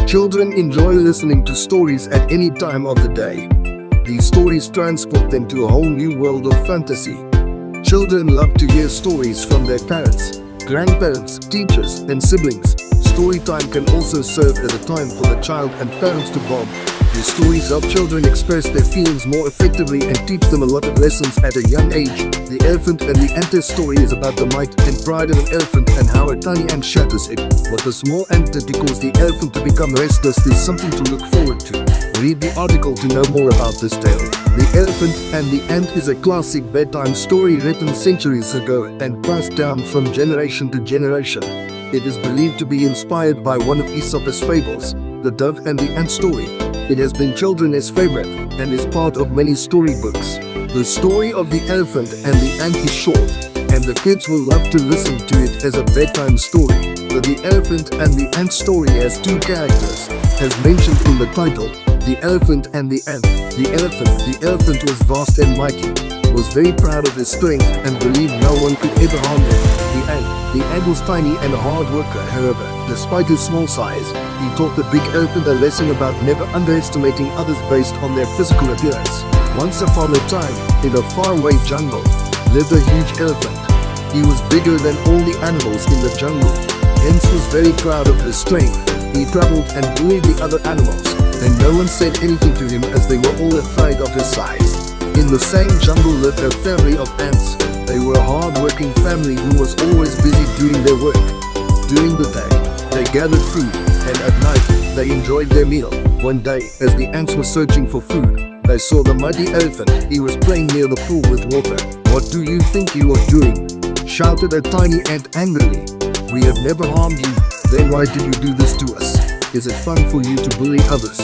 Children enjoy listening to stories at any time of the day. These stories transport them to a whole new world of fantasy. Children love to hear stories from their parents, grandparents, teachers, and siblings. Story time can also serve as a time for the child and parents to bond. These stories help children express their feelings more effectively and teach them a lot of lessons at a young age. The Elephant and the Ant story is about the might and pride of an elephant and how a tiny ant shatters it. What the small ant did to cause the elephant to become restless is something to look forward to. Read the article to know more about this tale. The Elephant and the Ant is a classic bedtime story written centuries ago and passed down from generation to generation. It is believed to be inspired by one of Aesop's fables, the Dove and the Ant story. It has been children's favorite and is part of many storybooks. The story of the Elephant and the Ant is short, and the kids will love to listen to it as a bedtime story. But the Elephant and the Ant story has two characters, as mentioned in the title, the Elephant and the Ant. The elephant was vast and mighty, was very proud of his strength and believed no one could ever harm him. The ant was tiny and a hard worker. However, despite his small size, he taught the big elephant a lesson about never underestimating others based on their physical appearance. Once upon a time, in a faraway jungle, lived a huge elephant. He was bigger than all the animals in the jungle, hence was very proud of his strength. He traveled and bullied the other animals, and no one said anything to him as they were all afraid of his size. In the same jungle lived a family of ants. They were a hard-working family who was always busy doing their work. During the day, they gathered food, and at night, they enjoyed their meal. One day, as the ants were searching for food, they saw the mighty elephant. He was playing near the pool with water. "What do you think you are doing?" shouted a tiny ant angrily. "We have never harmed you. Then why did you do this to us? Is it fun for you to bully others?"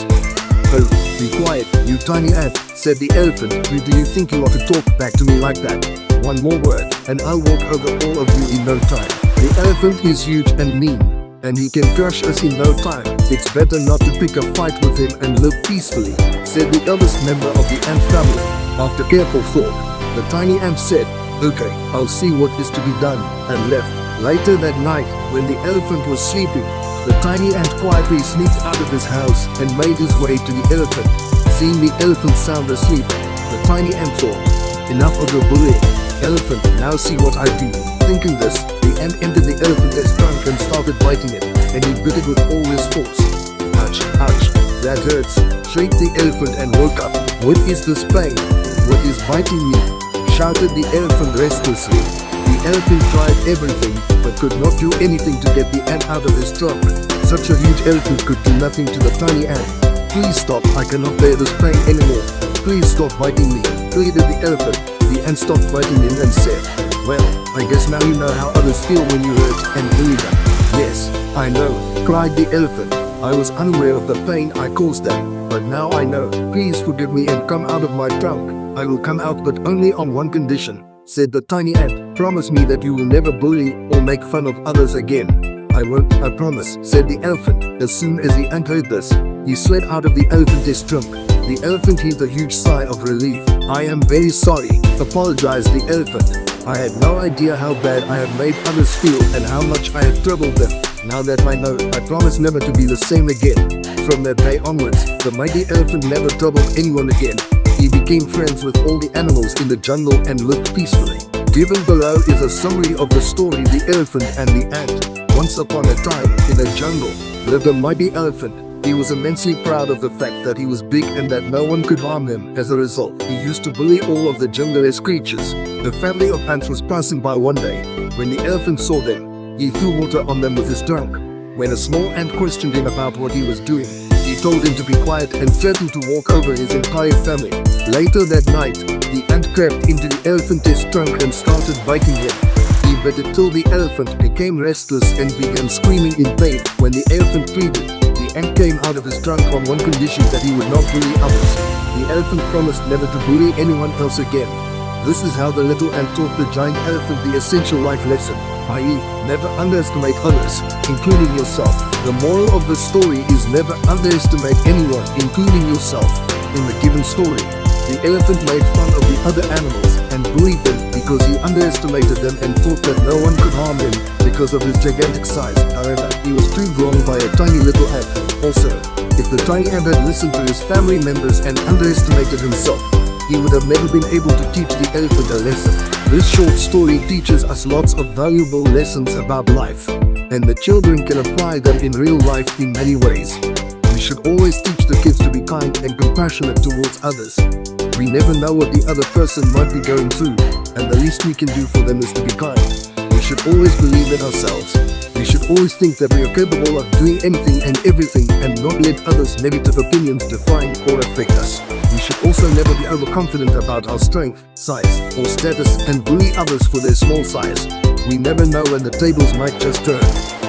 "Oh, be quiet, you tiny ant," said the elephant. "Who do you think you are to talk back to me like that? One more word, and I'll walk over all of you in no time." The elephant is huge and mean, and he can crush us in no time. "It's better not to pick a fight with him and live peacefully," said the eldest member of the ant family. After careful thought, the tiny ant said, "Okay, I'll see what is to be done," and left. Later that night, when the elephant was sleeping, the tiny ant quietly sneaked out of his house and made his way to the elephant. Seeing the elephant sound asleep, the tiny ant thought, "Enough of your bullying, elephant, now see what I do." Thinking this, the ant entered the elephant's trunk and started biting it, and he bit it with all his force. "Ouch, ouch, that hurts," shrieked the elephant and woke up. "What is this pain? What is biting me?" shouted the elephant restlessly. The elephant tried everything, but could not do anything to get the ant out of his trunk. Such a huge elephant could do nothing to the tiny ant. "Please stop, I cannot bear this pain anymore. Please stop biting me," pleaded the elephant. The ant stopped biting him and said, "Well, I guess now you know how others feel when you hurt and bully them." "Yes, I know," cried the elephant. "I was unaware of the pain I caused them, but now I know. Please forgive me and come out of my trunk." "I will come out, but only on one condition," said the tiny ant. "Promise me that you will never bully or make fun of others again." "I won't, I promise," said the elephant. As soon as the ant heard this, he slid out of the elephant's trunk. The elephant heaved a huge sigh of relief. "I am very sorry," apologized the elephant. "I had no idea how bad I have made others feel and how much I have troubled them. Now that I know, I promise never to be the same again." From that day onwards, the mighty elephant never troubled anyone again. He became friends with all the animals in the jungle and lived peacefully. Given below is a summary of the story The Elephant and the Ant. Once upon a time, in a jungle, lived a mighty elephant. He was immensely proud of the fact that he was big and that no one could harm him. As a result, he used to bully all of the jungle's creatures. The family of ants was passing by one day. When the elephant saw them, he threw water on them with his trunk. When a small ant questioned him about what he was doing, he told him to be quiet and threatened to walk over his entire family. Later that night, the ant crept into the elephant's trunk and started biting him. He bit it till the elephant became restless and began screaming in pain. When the elephant pleaded, the ant came out of his trunk on one condition, that he would not bully others. The elephant promised never to bully anyone else again. This is how the little ant taught the giant elephant the essential life lesson, i.e., never underestimate others, including yourself. The moral of the story is never underestimate anyone, including yourself. In the given story, the elephant made fun of the other animals and bullied them because he underestimated them and thought that no one could harm him because of his gigantic size. However, he was proved wrong by a tiny little ant. Also, if the tiny ant had listened to his family members and underestimated himself, he would have never been able to teach the elephant a lesson. This short story teaches us lots of valuable lessons about life, and the children can apply them in real life in many ways. We should always teach the kids to be kind and compassionate towards others. We never know what the other person might be going through, and the least we can do for them is to be kind. We should always believe in ourselves. We should always think that we are capable of doing anything and everything and not let others' negative opinions define or affect us. We should also never be overconfident about our strength, size, or status and bully others for their small size. We never know when the tables might just turn.